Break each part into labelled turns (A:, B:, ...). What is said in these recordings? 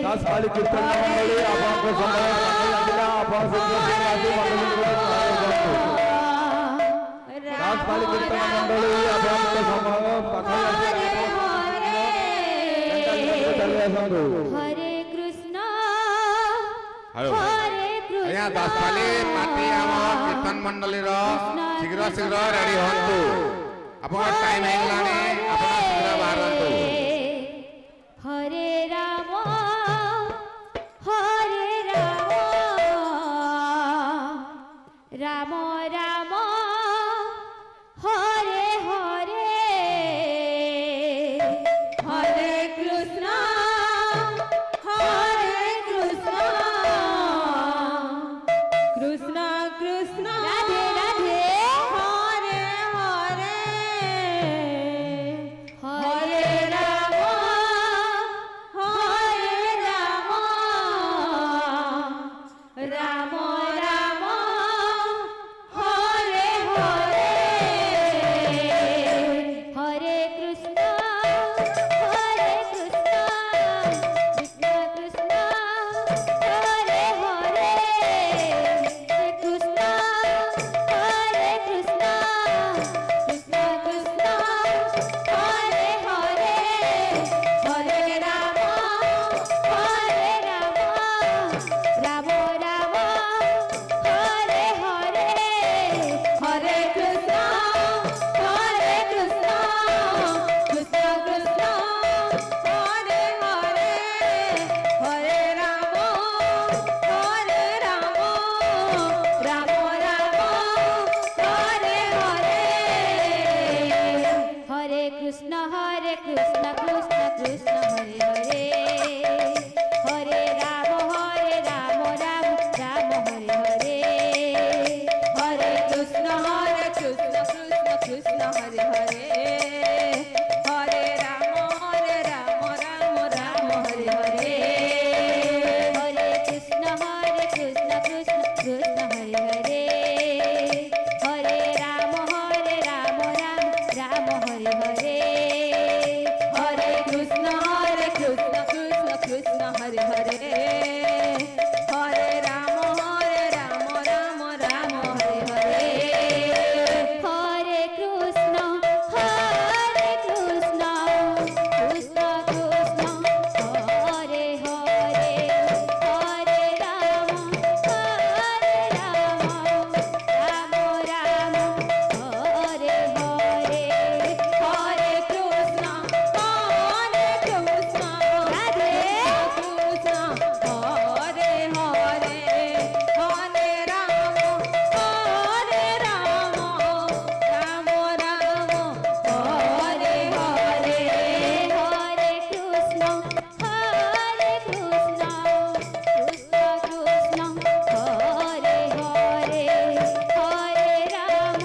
A: दासपाली कीर्तन मंडली आपको समय दिला आपण सुंदर दासपाली कीर्तन मंडली आपको समय
B: हरे कृष्ण
C: आज्ञा दासपाली पार्टी आम कीर्तन मंडली शीघ्र शीघ्र रेडी हंतु आपन टाइम हेलानी आपन शीघ्र बाहरंतु
B: हरे राम हरे राम राम राम हरे हरे हरे कृष्ण कृष्ण कृष्ण राधे राधे हरे हरे हरे राम राम राम हरे हरे हरे कृष्ण कृष्ण कृष्ण हरे हरे कृष्ण कृष्ण कृष्ण कृष्ण हरे हरे हरे राम राम राम हरे हरे हरे कृष्ण कृष्ण कृष्ण कृष्ण हरे हरे हरे राम राम राम हरे हरे हरे कृष्ण कृष्ण कृष्ण हरे हरे हरे राम राम राम हरे हरे हरे कृष्ण कृष्ण कृष्ण हरे हरे हरे राम राम राम हरे हरे हरे कृष्ण कृष्ण कृष्ण हरे हरे हरे राम राम राम हरे हरे हरे कृष्ण कृष्ण हरे हरे हरे राम राम राम हरे हरे हरे कृष्ण कृष्ण कृष्ण हरे हरे हरे राम राम राम हरे हरे हरे कृष्ण राधे कृष्ण हरे हरे हरे राम राम राम हरे हरे हरे कृष्ण कृष्ण कृष्ण हरे हरे हरे राम राम राम हरे हरे हरे कृष्ण कृष्ण कृष्ण हरे हरे हरे राम राम राम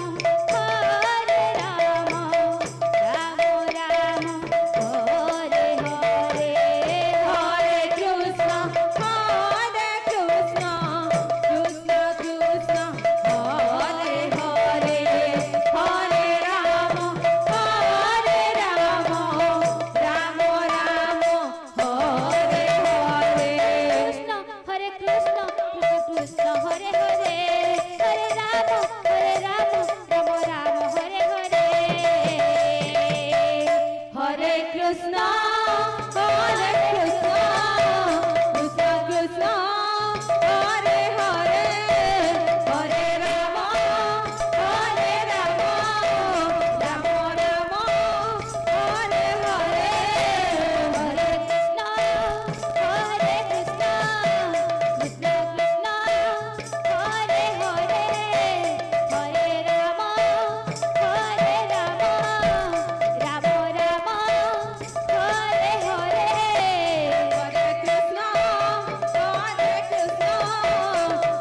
B: हरे हरे कृष्ण हरे कृष्ण कृष्ण हरे हरे हरे राम राम राम हरे हरे हरे कृष्ण कृष्ण कृष्ण हरे हरे हरे राम राम राम हरे हरे हरे कृष्ण कृष्ण कृष्ण हरे हरे हरे राम राम राम हरे हरे हरे कृष्ण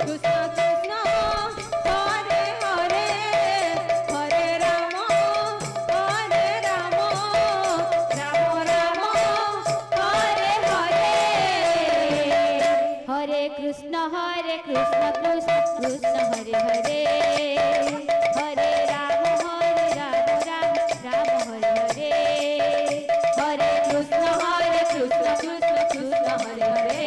B: कृष्ण कृष्ण हरे हरे हरे राम राम राम हरे हरे हरे कृष्ण कृष्ण कृष्ण हरे हरे हरे राम राम हरे हरे हरे कृष्ण कृष्ण कृष्ण हरे हरे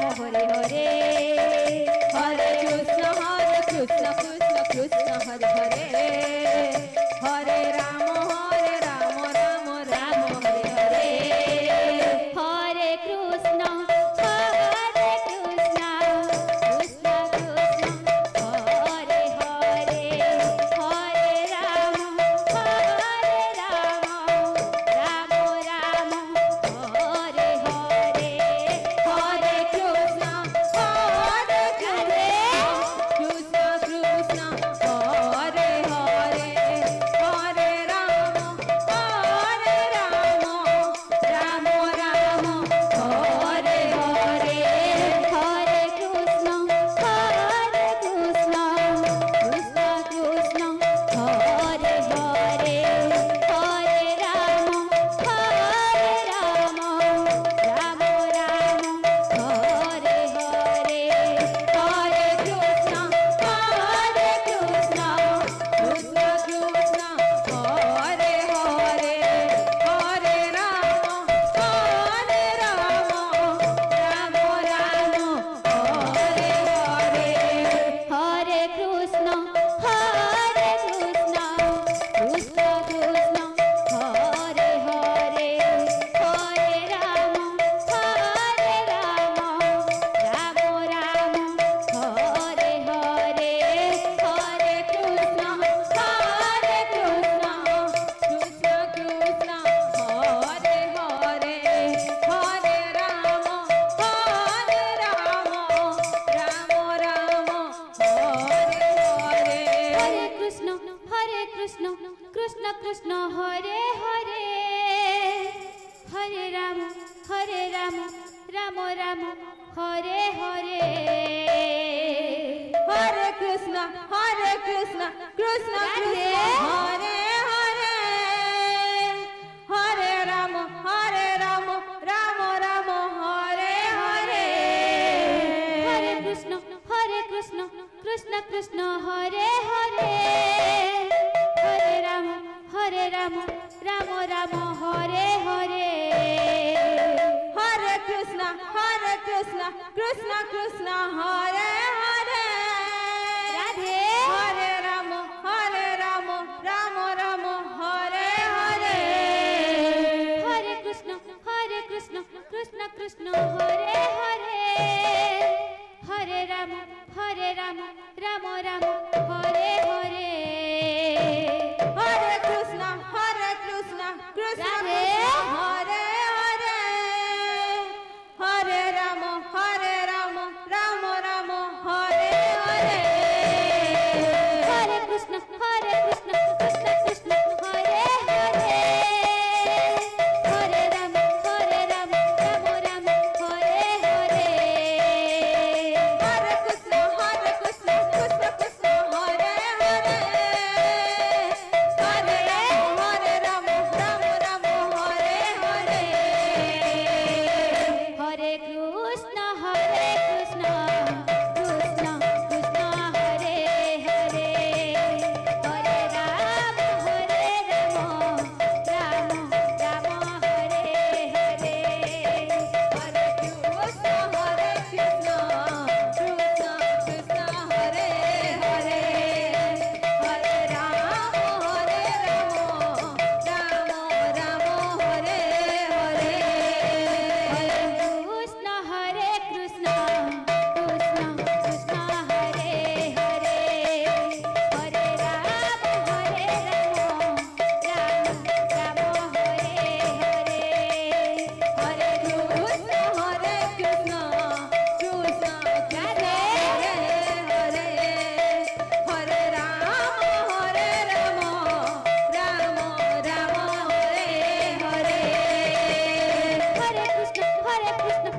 B: হরে হরে হরে কৃষ্ণ কৃষ্ণ কৃষ্ণ হরে হরে হরে রাম রাম রাম হরে হরে হরে কৃষ্ণ কৃষ্ণ কৃষ্ণ হরে হরে হরে রাম রাম রাম হরে হরে হরে কৃষ্ণ কৃষ্ণ কৃষ্ণ হরে হরে হরে রাম রাম রাম হরে হরে হরে কৃষ্ণ কৃষ্ণ কৃষ্ণ হরে হরে হরে রাম রাম রাম হরে হরে হরে কৃষ্ণ কৃষ্ণ কৃষ্ণ হরে হরে হরে রাম রাম রাম হরে হরে হরে কৃষ্ণ কৃষ্ণ কৃষ্ণ হরে হরে হরে রাম রাম রাম হরে হরে হরে কৃষ্ণ কৃষ্ণ কৃষ্ণ হরে হরে হরে রাম রাম হরে হরে হরে কৃষ্ণ কৃষ্ণ কৃষ্ণ হরে হরে হরে রাম রাম রাম হরে হরে হরে কৃষ্ণ কৃষ্ণ কৃষ্ণ হরে হরে হরে রাম রাম রাম হরে হরে হরে কৃষ্ণ কৃষ্ণ কৃষ্ণ হরে হরে হরে রাম রাম রাম হরে হরে হরে কৃষ্ণ কৃষ্ণ কৃষ্ণ হরে হরে রাধে হরে রাম রাম রাম হরে হরে হরে কৃষ্ণ কৃষ্ণ কৃষ্ণ হরে হরে হরে রাম রাম রাম হরে হরে হরে কৃষ্ণ কৃষ্ণ হরে হরে হরে রাম রাম রাম হরে হরে হরে কৃষ্ণ কৃষ্ণ কৃষ্ণ হরে হরে হরে রাম রাম রাম হরে হরে হরে কৃষ্ণ কৃষ্ণ কৃষ্ণ হরে হরে হরে রাম রাম হরে হরে হরে কৃষ্ণ কৃষ্ণ কৃষ্ণ হরে হরে হরে রাম রাম রাম হরে হরে হরে কৃষ্ণ কৃষ্ণ কৃষ্ণ হরে হরে হরে রাম রাম হরে হরে হরে কৃষ্ণ কৃষ্ণ কৃষ্ণ হরে হরে হরে রাম রাম রাম হরে হরে হরে কৃষ্ণ কৃষ্ণ কৃষ্ণ হরে হরে হরে রাম রাম রাম হরে হরে হরে কৃষ্ণ